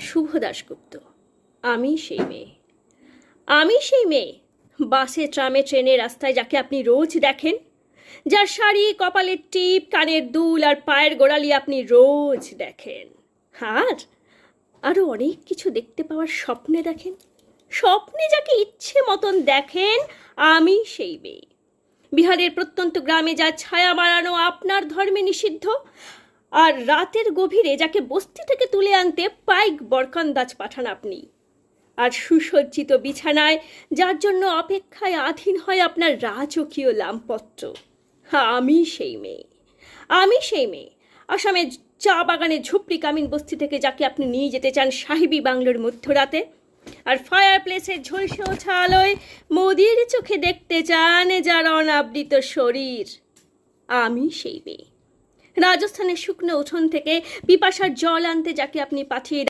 শুভ দাশগুপ্ত। আমি সেই মেয়ে, আমি সেই মেয়ে, বাসে ট্রামে ট্রেনে রাস্তায় যাকে আপনি রোজ দেখেন, যার শাড়ি, কপালের টিপ, কানের দুল আর পায়ের গোড়ালি আপনি রোজ দেখেন। আর আরও অনেক কিছু দেখতে পাওয়ার স্বপ্নে দেখেন, স্বপ্নে যাকে ইচ্ছে মতন দেখেন, আমি সেই মেয়ে। বিহারের প্রত্যন্ত গ্রামে যা ছায়া মারানো আপনার ধর্মে নিষিদ্ধ, আর রাতের গভীরে যাকে বস্তি থেকে তুলে আনতে পাইক বরকন্দাজ পাঠান আপনি, আর সুসজ্জিত বিছানায় যার জন্য অপেক্ষায় আধীন হয় আপনার রাজকীয় লামপত্র, আমি সেই মেয়ে, আমি সেই মেয়ে। আসামের চা বাগানে ঝুপড়ি কামিন বস্তি থেকে যাকে আপনি নিয়ে যেতে চান সাহেবী বাংলোর মধ্যরাতে, আর ফায়ার প্লেসের ঝলসে ওঠা আলোয় মোদির চোখে দেখতে চান যার অনাবৃত শরীর, আমি সেই মেয়ে। রাজস্থানের শুকনো উঠোন থেকে পিপাসার জল আনতে যাকে আপনি পাঠিয়ে